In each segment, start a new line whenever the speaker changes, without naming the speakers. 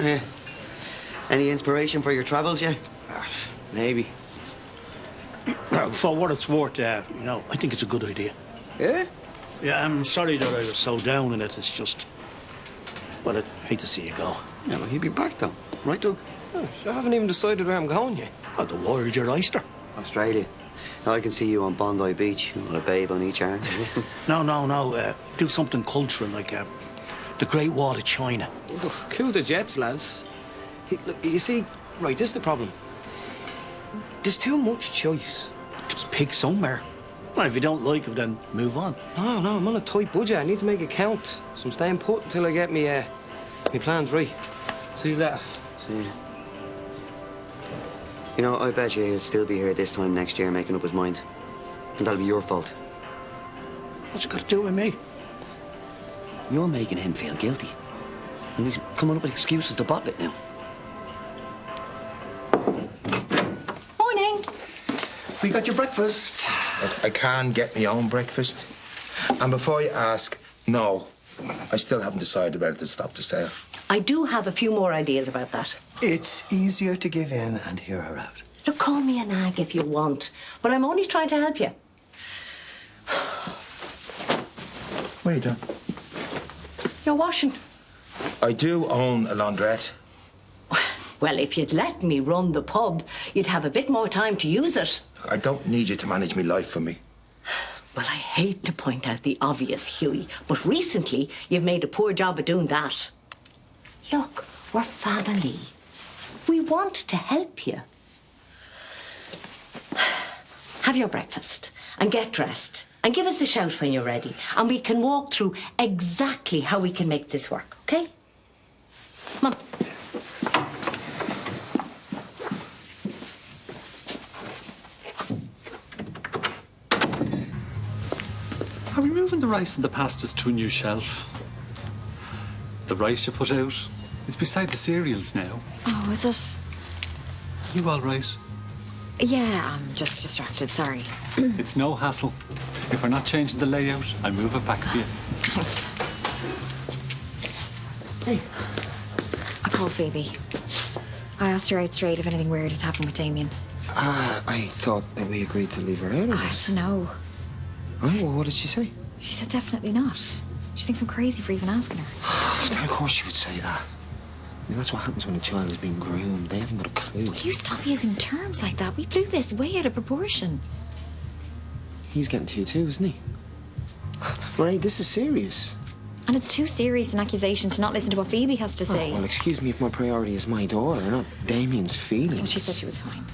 Yeah. Any inspiration for your travels yet?
Maybe.
For what it's worth, I think it's a good idea.
Yeah?
Yeah, I'm sorry that I was so down in it. It's just... Well, I'd hate to see you go.
Yeah, well, he'll be back, though. Right, Doug?
Oh, I haven't even decided where I'm going yet.
Oh, the world's your oyster.
Australia. Now I can see you on Bondi Beach with a babe on each arm.
No. Do something cultural, like the Great Wall of China.
Oh, cool the jets, lads. Look, you see, right, this is the problem. There's too much choice.
Just pick somewhere. Well, if you don't like it, then move on.
No, I'm on a tight budget. I need to make it count. So I'm staying put until I get me plans right. See you later.
See you. You know, I bet you he'll still be here this time next year making up his mind. And that'll be your fault.
What's it got to do with me?
You're making him feel guilty. And he's coming up with excuses to bottle it now.
Morning.
We got your breakfast. I can't get my own breakfast. And before you ask, no, I still haven't decided whether to stop the sale.
I do have a few more ideas about that.
It's easier to give in and hear her out.
Look, call me a nag if you want, but I'm only trying to help you.
What are you doing?
You're washing.
I do own a laundrette.
Well, if you'd let me run the pub, you'd have a bit more time to use it.
I don't need you to manage my life for me.
Well, I hate to point out the obvious, Hughie, but recently you've made a poor job of doing that. Look, we're family. We want to help you. Have your breakfast and get dressed and give us a shout when you're ready, and we can walk through exactly how we can make this work, okay? Mum.
Are we moving the rice and the pastas to a new shelf? The rice you put out, it's beside the cereals now.
Oh, is it?
You all right?
Yeah, I'm just distracted, sorry.
It's no hassle. If we're not changing the layout, I move it back for you.
Thanks.
Hey.
I called Phoebe. I asked her out straight if anything weird had happened with Damien.
I thought that we agreed to leave her out of
I
this.
don't know.
Right, well, what did she say?
She said definitely not. She thinks I'm crazy for even asking her.
Of course she would say that. I mean, that's what happens when a child is being groomed. They haven't got a clue.
Will you stop using terms like that? We blew this way out of proportion.
He's getting to you too, isn't he? Right, this is serious.
And it's too serious an accusation to not listen to what Phoebe has to say.
Oh, well, excuse me if my priority is my daughter, not Damien's feelings.
Well, she said she was fine.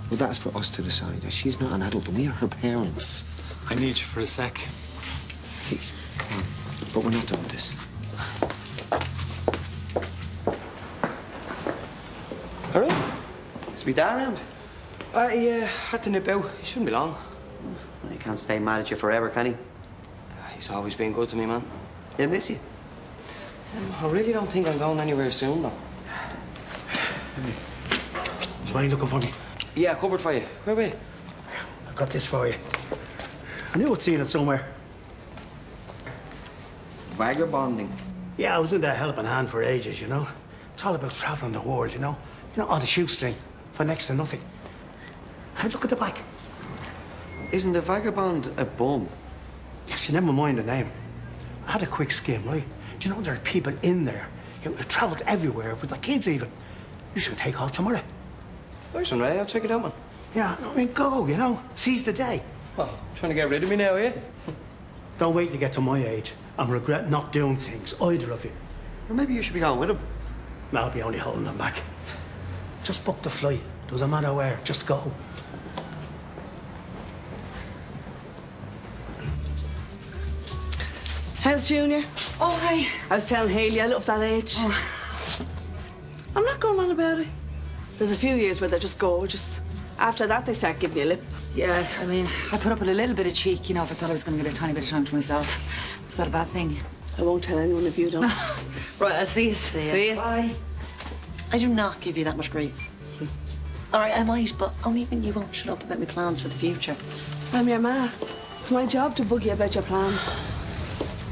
Well, that's for us to decide. She's not an adult, but we are her parents.
I need you for a sec.
Please, come on. But we're not done with this.
All right. Is my dad around?
I had to nip out. He shouldn't be long.
He can't stay mad at you forever, can he?
He's always been good to me, man.
He'll miss you.
I really don't think I'm going anywhere soon, though.
So why are you looking for me?
Yeah, cupboard for you. Where are we?
I got this for you. I knew I'd seen it somewhere.
Vagabonding.
Yeah, I was in that helping hand for ages, you know. It's all about traveling the world, you know. You know, on the shoestring for next to nothing. Have a look at the back.
Isn't a vagabond a bum?
Yes, you never mind the name. I had a quick skim, right? Do you know there are people in there who have travelled everywhere with their kids even? You should take off tomorrow.
Nice one, Ray. I'll check it out, man.
Yeah, I mean, go, you know. Seize the day.
Well, trying to get rid of me now, yeah?
Don't wait to get to my age and regret not doing things, either of you.
Or maybe you should be going with him.
I'll be only holding them back. Just book the flight. Doesn't matter where. Just go.
How's Junior?
Oh, hi.
I was telling Hayley I love that age. I'm not going on about it. There's a few years where they're just gorgeous. After that, they start giving you a lip.
Yeah, I mean, I put up with a little bit of cheek, you know, if I thought I was going to get a tiny bit of time to myself. Is that a bad thing?
I won't tell anyone if you don't.
Right, I'll see you.
See you.
Bye.
I do not give you that much grief. All right, I might, but only when you won't shut up about my plans for the future.
I'm your ma. It's my job to bug you about your plans.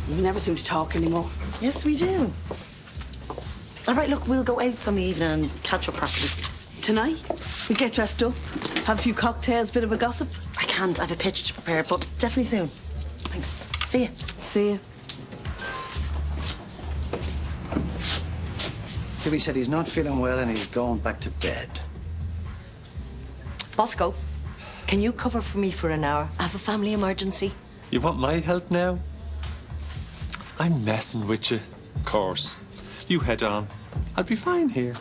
You never seem to talk anymore.
Yes, we do. All right, look, we'll go out some evening and catch up properly.
Tonight, we get dressed up, have a few cocktails, bit of a gossip.
I can't. I have a pitch to prepare, but definitely soon. Thanks. See you.
See you.
Hughie said he's not feeling well and he's going back to bed.
Bosco, can you cover for me for an hour? I have a family emergency.
You want my help now? I'm messing with you, of course. You head on. I'll be fine here.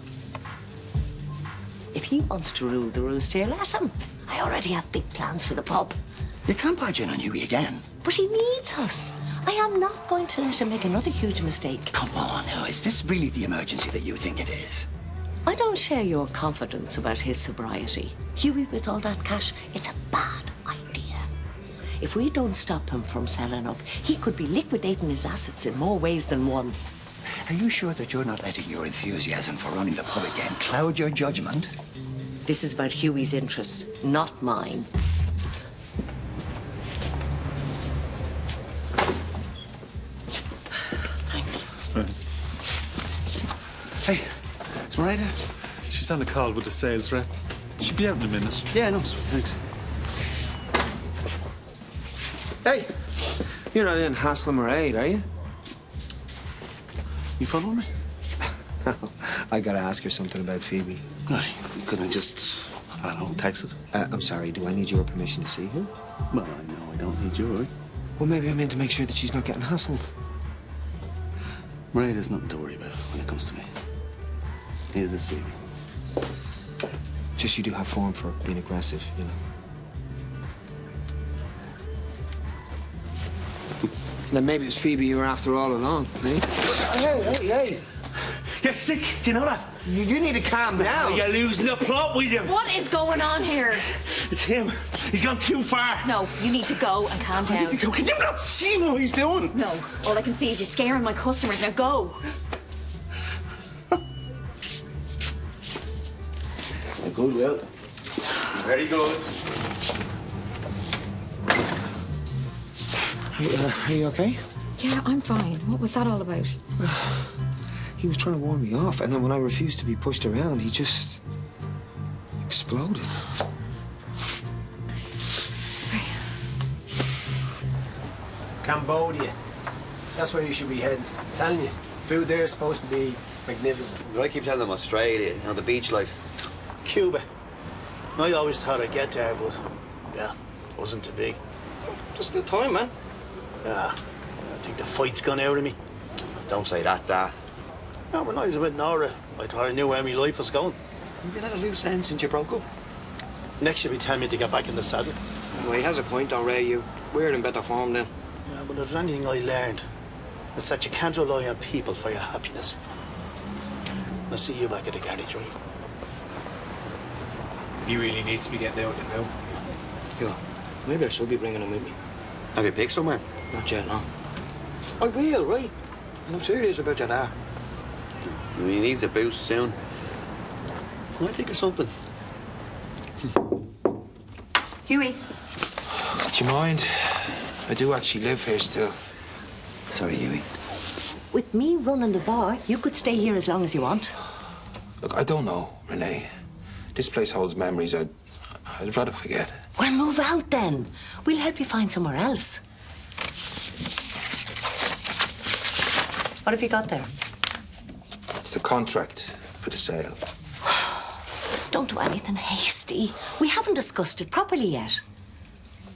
If he wants to rule the roost here, let him. I already have big plans for the pub.
You can't barge in on Hughie again.
But he needs us. I am not going to let him make another huge mistake.
Come on now, is this really the emergency that you think it is?
I don't share your confidence about his sobriety. Hughie, with all that cash, it's a bad idea. If we don't stop him from selling up, he could be liquidating his assets in more ways than one.
Are you sure that you're not letting your enthusiasm for running the pub again cloud your judgment?
This is about Hughie's interests, not mine.
Thanks.
Hey, is Miranda?
She's on a call with the sales rep. She'll be out in a minute.
Yeah, no, thanks.
Hey, you're not in hassling Mairead, are you?
You following me?
I gotta ask her something about Phoebe.
Right, couldn't I just, I don't know, text it?
I'm sorry, do I need your permission to see her?
Well, I know I don't need yours.
Well, maybe I meant to make sure that she's not getting hassled.
Miraida's nothing to worry about when it comes to me. Neither does Phoebe.
Just you do have form for being aggressive, you know. Then maybe it was Phoebe you were after all along, eh?
Hey. You're sick, do you know that?
You need to calm down.
You're losing the plot with him.
What is going on here?
It's him. He's gone too far.
No, you need to go and calm down.
Can you not see what he's doing?
No, all I can see is you're scaring my customers. Now go.
Good, Will. Very good.
Are you okay?
Yeah, I'm fine. What was that all about?
He was trying to warn me off, and then when I refused to be pushed around, he just exploded.
Cambodia. That's where you should be heading. I'm telling you, food there is supposed to be magnificent.
I keep telling them Australia, you know, the beach life.
Cuba. I always thought I'd get there, but yeah, wasn't to be.
Just the time, man.
Yeah, I think the fight's gone out of me.
Don't say that, Dad.
No, when I was with Nora, I thought I knew where my life was going.
You've been at a loose end since you broke up.
Next you'll be telling me to get back in the saddle.
Well, he has a point, though, Ray. We're in better form then.
Yeah, but if there's anything I learned, it's that you can't rely on people for your happiness. I'll see you back at the garage, right? He really needs to be getting out there now.
Yeah, maybe I should be bringing him with me.
Have you picked somewhere?
Not yet, no. I will, right? And I'm serious about your dad.
He needs a boost soon. I think of something.
Hughie.
Do you mind? I do actually live here still.
Sorry, Hughie.
With me running the bar, you could stay here as long as you want.
Look, I don't know, Renee. This place holds memories I'd rather forget.
Well, move out then. We'll help you find somewhere else. What have you got there?
It's the contract for the sale.
Don't do anything hasty. We haven't discussed it properly yet.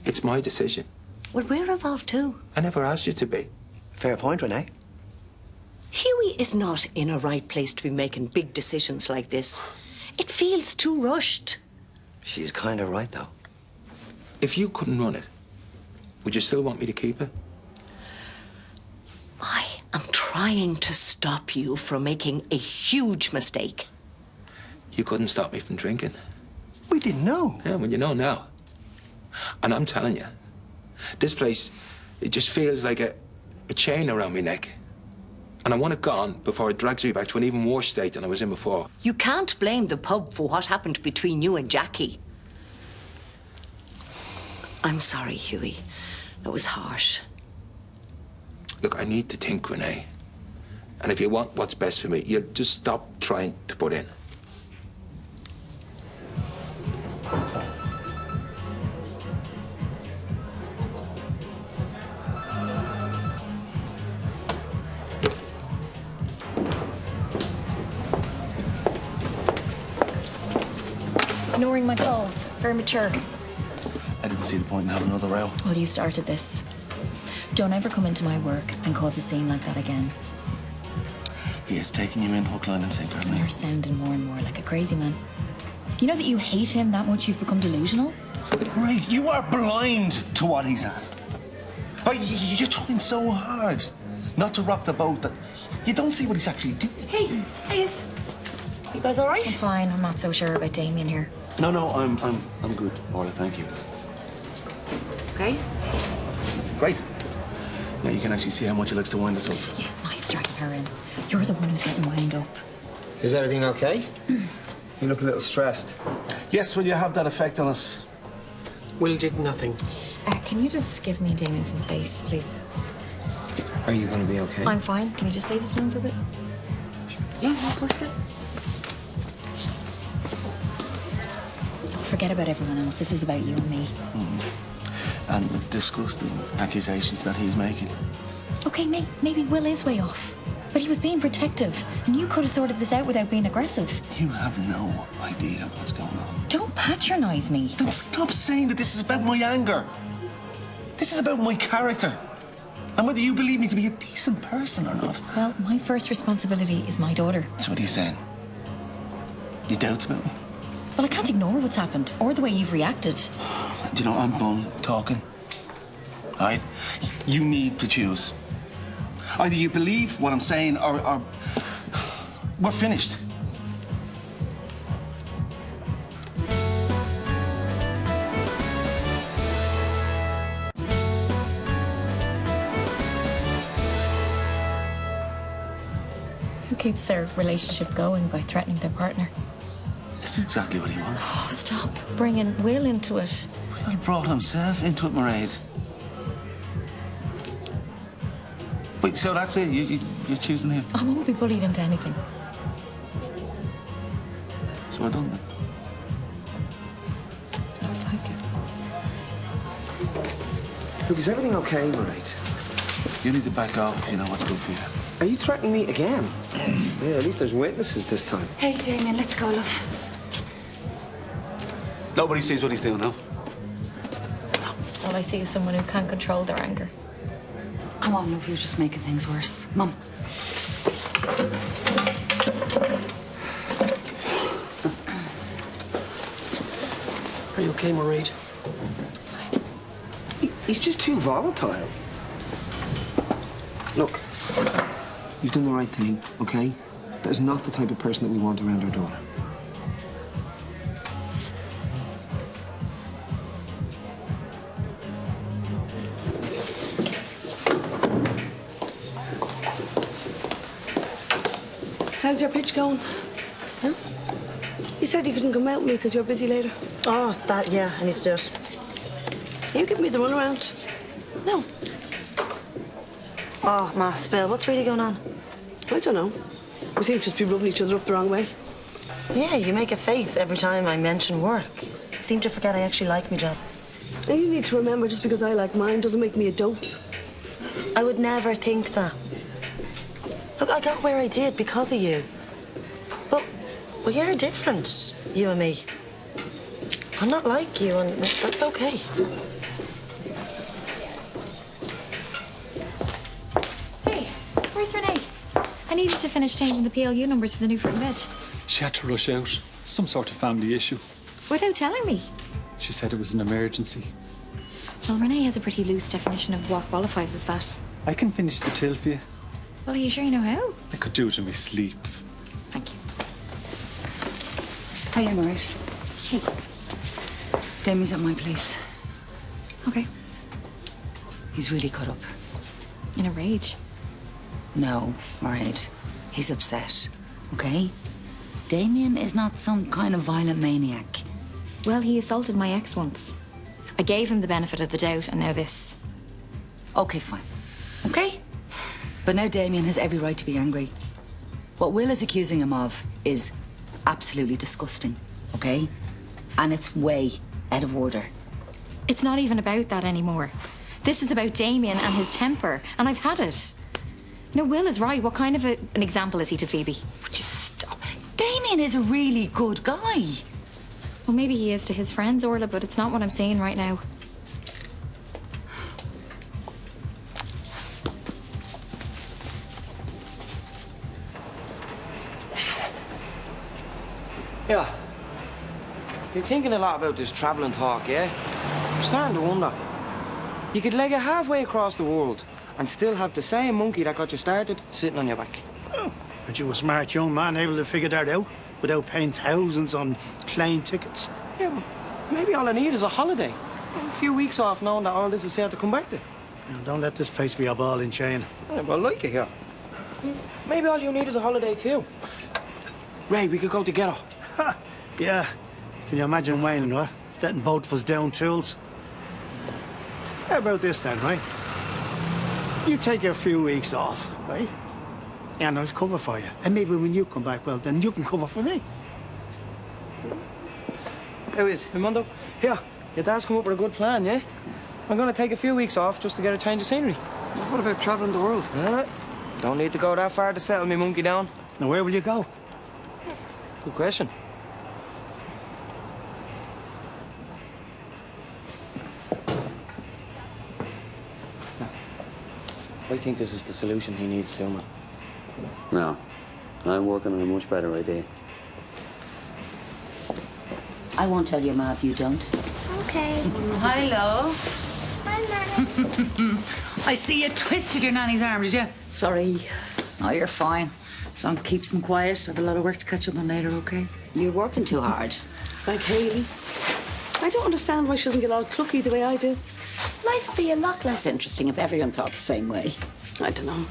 It's my decision.
Well, we're involved too.
I never asked you to be.
Fair point, Renee.
Hughie is not in a right place to be making big decisions like this. It feels too rushed.
She's kind of right, though.
If you couldn't run it, would you still want me to keep it?
I am trying to stop you from making a huge mistake.
You couldn't stop me from drinking.
We didn't know.
Yeah, well, you know now. And I'm telling you, this place, it just feels like a chain around my neck. And I want it gone before it drags me back to an even worse state than I was in before.
You can't blame the pub for what happened between you and Jackie. I'm sorry, Hughie. That was harsh.
Look, I need to think, Renee. And if you want what's best for me, you'll just stop trying to put in.
Ignoring my calls. Very mature.
I didn't see the point in having another row.
Well, you started this. Don't ever come into my work and cause a scene like that again.
He is taking you in hook, line, and sinker, isn't he?
You're sounding more and more like a crazy man. You know that you hate him that much you've become delusional?
Right, you are blind to what he's at. Oh, you're trying so hard not to rock the boat that you don't see what he's actually doing.
Hey, Hayes. You guys all right?
I'm fine. I'm not so sure about Damien here.
No, I'm good, Orla, thank you.
Okay.
Great. Now you can actually see how much he likes to wind us up.
Yeah, nice dragging her in. You're the one who's getting wound up.
Is everything okay? You look a little stressed.
Yes, well, you have that effect on us.
Will did nothing.
Can you just give me and Damien some space, please?
Are you going to be okay?
I'm fine. Can you just leave us alone for a bit?
Yeah, of course.
Forget about everyone else. This is about you and me.
And the disgusting accusations that he's making.
Okay, maybe Will is way off. But he was being protective. And you could have sorted this out without being aggressive.
You have no idea what's going on.
Don't patronize me.
Then stop saying that this is about my anger. This is about my character. And whether you believe me to be a decent person or not.
Well, my first responsibility is my daughter.
That's what he's saying. You doubt about me?
Well, I can't ignore what's happened or the way you've reacted.
You know, I'm done talking. All right? You need to choose. Either you believe what I'm saying or we're finished.
Who keeps their relationship going by threatening their partner?
This is exactly what he wants.
Oh, stop bringing Will into it.
He brought himself into it, Mairead. Wait, so that's it? You're choosing him?
I won't be bullied into anything.
So well done then.
Looks like it.
Look, is everything okay, Mairead?
You need to back off if you know what's good for you.
Are you threatening me again? Yeah, at least there's witnesses this time.
Hey, Damien, let's go, love.
Nobody sees what he's doing now.
All I see is someone who can't control their anger.
Come on, love, you're just making things worse. Mum.
Are you okay, Mairead?
He's just too volatile. Look, you've done the right thing, okay? That is not the type of person that we want around our daughter.
How's your pitch going? Huh? You said you couldn't come out with me because you're busy later.
Oh, that, yeah, I need to do it.
You give me the runaround.
No. Oh, Ma, Bill, what's really going on?
I don't know. We seem to just be rubbing each other up the wrong way.
Yeah, you make a face every time I mention work. You seem to forget I actually like my job.
And you need to remember just because I like mine doesn't make me a dope.
I would never think that. Look, I got where I did because of you. But you're different, you and me. I'm not like you, and that's okay.
Hey, where's Renee? I needed to finish changing the PLU numbers for the new front veg.
She had to rush out. Some sort of family issue.
Without telling me.
She said it was an emergency.
Well, Renee has a pretty loose definition of what qualifies as that.
I can finish the till for you.
Well, are you sure you know how?
I could do it in my sleep.
Thank you.
Hi, I'm all right. Hey. Damien's at my place.
Okay.
He's really cut up.
In a rage.
No, Mairead. He's upset, okay? Damien is not some kind of violent maniac.
Well, he assaulted my ex once. I gave him the benefit of the doubt, and now this.
Okay, fine. Okay? But now Damien has every right to be angry. What Will is accusing him of is absolutely disgusting, okay? And it's way out of order.
It's not even about that anymore. This is about Damien and his temper, and I've had it. No, Will is right. What kind of an example is he to Phoebe?
Would you stop? Damien is a really good guy.
Well, maybe he is to his friends, Orla, but it's not what I'm saying right now.
Yeah. Been thinking a lot about this travelling talk, yeah? I'm starting to wonder. You could leg it halfway across the world and still have the same monkey that got you started sitting on your back.
But you a smart young man able to figure that out without paying thousands on plane tickets.
Yeah, but maybe all I need is a holiday. A few weeks off knowing that all this is here to come back to.
Now, don't let this place be a ball and chain.
Yeah, but I like it here. Maybe all you need is a holiday too. Ray, we could go together.
Ha! Yeah. Can you imagine Wayne, what? Letting both of us down tools? How about this then, right? You take a few weeks off, right? And I'll cover for you. And maybe when you come back, well, then you can cover for me.
How is Raimondo? Here, your dad's come up with a good plan, yeah? I'm gonna take a few weeks off just to get a change of scenery.
What about travelling the world?
Don't need to go that far to settle me monkey down.
Now, where will you go?
Good question. I think this is the solution he needs, Tillman.
No. I'm working on a much better idea.
I won't tell your ma if you don't.
Okay.
Hi, love.
Hi, Nanny.
I see you twisted your nanny's arm, did you?
Sorry.
Oh, you're fine. As long as keeps them quiet. I have a lot of work to catch up on later, okay?
You're working too hard.
Like Hayley. I don't understand why she doesn't get all clucky the way I do.
Life would be a lot less interesting if everyone thought the same way.
I don't know.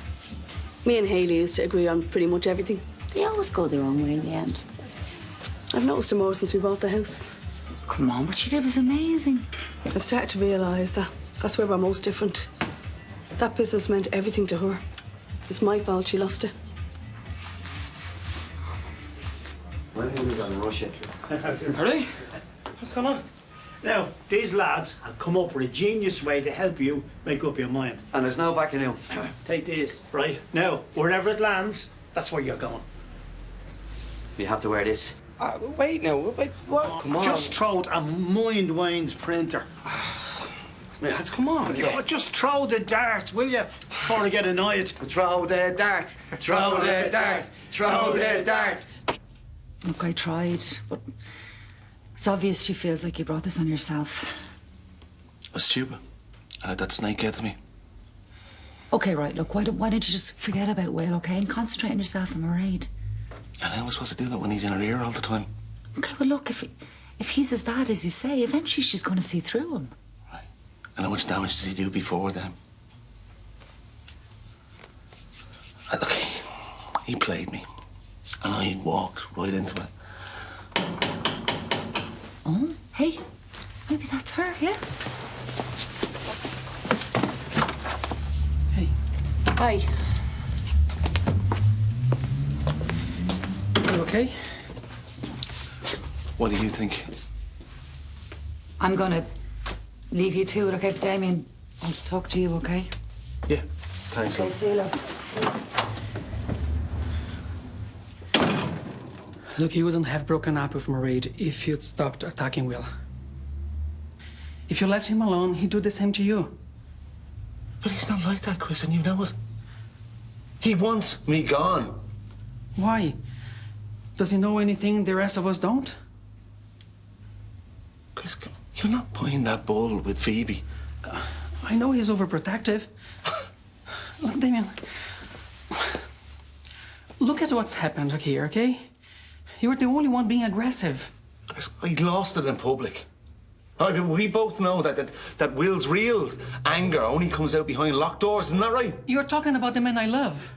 Me and Hayley used to agree on pretty much everything.
They always go their own way in the end.
I've noticed her more since we bought the house.
Come on, what she did was amazing.
I've started to realise that that's where we're most different. That business meant everything to her. It's my fault she lost it.
My family's on Russia.
Really? What's going on?
Now, these lads have come up with a genius way to help you make up your mind.
And there's no backing out.
Take this, right? Now, wherever it lands, that's where you're going.
You have to wear this.
Wait now, wait, what? Come on.
Just throw it and mind Wayne's printer.
Lads, come on.
Just throw the dart, will you? Before I get annoyed.
Throw the dart. Throw the dart. Throw the dart.
Look, I tried, but it's obvious she feels like you brought this on yourself.
I was stupid. I let that snake get to me.
Okay, right, look, why don't you just forget about Will, okay, and concentrate on yourself and Mairead?
And how am I supposed to do that when he's in her ear all the time?
Okay, well, look, if he's as bad as you say, eventually she's going to see through him.
Right. And how much damage does he do before then? Look, he played me. And I walked right into it.
Oh, hey, maybe that's her, yeah?
Hey.
Hi.
You okay?
What do you think?
I'm going to leave you to it, okay? But Damien, I'll talk to you, okay?
Yeah, thanks.
Okay, see you, love.
Look, you wouldn't have broken up with Mairead if you'd stopped attacking Will. If you left him alone, he'd do the same to you.
But he's not like that, Chris, and you know it. He wants me gone.
Why? Does he know anything the rest of us don't?
Chris, you're not buying that bull with Phoebe.
I know he's overprotective. Look, Damien. Look at what's happened here, okay? You were the only one being aggressive.
I lost it in public. We both know that Will's real anger only comes out behind locked doors, isn't that right?
You're talking about the man I love.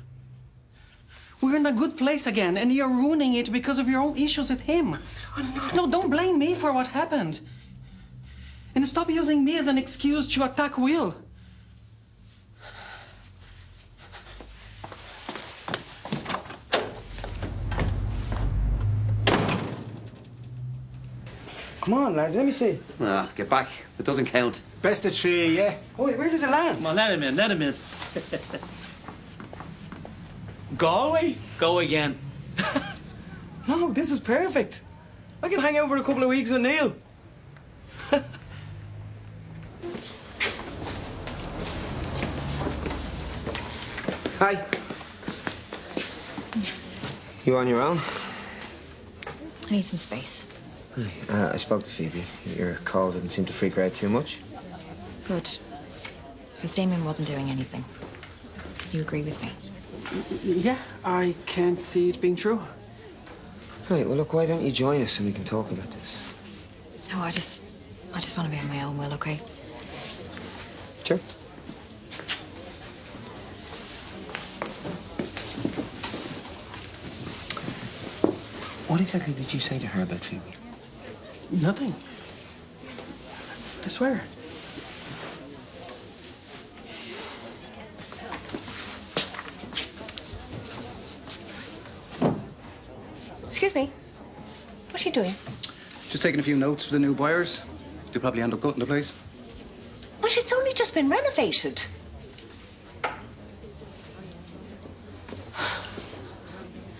We're in a good place again, and you're ruining it because of your own issues with him.
I'm not.
No, don't blame me for what happened. And stop using me as an excuse to attack Will.
Come on, lads, let me see.
Ah, get back. It doesn't count.
Best of three, yeah?
Oh, where did it land?
Come on, let him in, let him in.
Galway?
Go again.
No, this is perfect. I can hang out for a couple of weeks with Neil. Hi.
You on your own?
I need some space.
I spoke to Phoebe. Your call didn't seem to freak her out too much.
Good. Because Damien wasn't doing anything. You agree with me?
Yeah, I can't see it being true.
Right, well, look, why don't you join us and we can talk about this?
No, I just want to be on my own, Will, okay?
Sure. What exactly did you say to her about Phoebe?
Nothing. I swear.
Excuse me. What are you doing?
Just taking a few notes for the new buyers. They'll probably end up gutting the place.
But it's only just been renovated.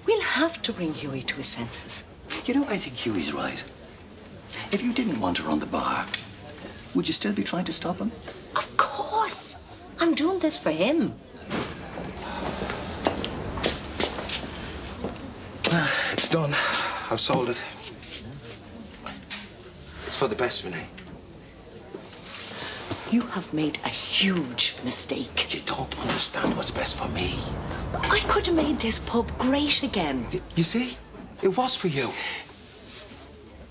We'll have to bring Hughie to his senses.
You know, I think Hughie's right. If you didn't want to run the bar, would you still be trying to stop him?
Of course. I'm doing this for him.
It's done. I've sold it. It's for the best, Renee.
You have made a huge mistake.
You don't understand what's best for me.
I could have made this pub great again.
You see? It was for you.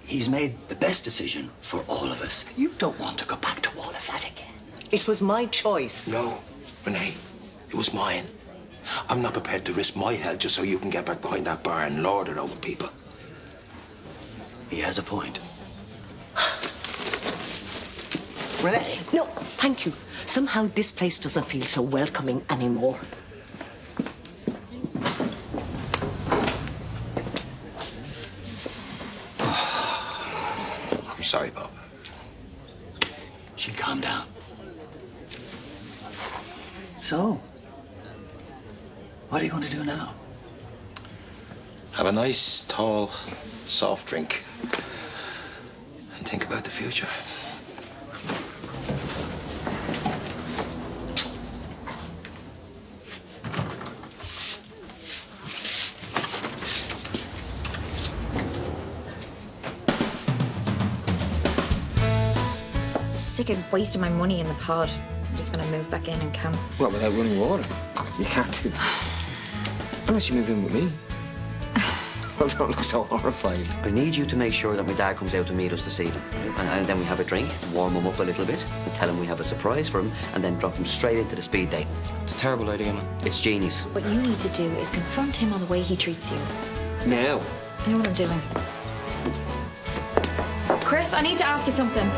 He's made the best decision for all of us. You don't want to go back to all of that again.
It was my choice.
No, Renee. It was mine. I'm not prepared to risk my health just so you can get back behind that bar and lord it over people.
He has a point. Renee?
No, thank you. Somehow this place doesn't feel so welcoming anymore.
I'm sorry, Bob.
She'll calm down. So, what are you going to do now?
Have a nice, tall, soft drink. And think about the future.
Sick of wasting my money in the pod. I'm just gonna move back in and camp.
What, without running water? You can't do that. Unless you move in with me. Well, don't look so horrified.
I need you to make sure that my dad comes out to meet us this evening. And then we have a drink, warm him up a little bit, and tell him we have a surprise for him, and then drop him straight into the speed date.
It's a terrible idea, man.
It's genius.
What you need to do is confront him on the way he treats you.
Now.
I know what I'm doing. Chris, I need to ask you something.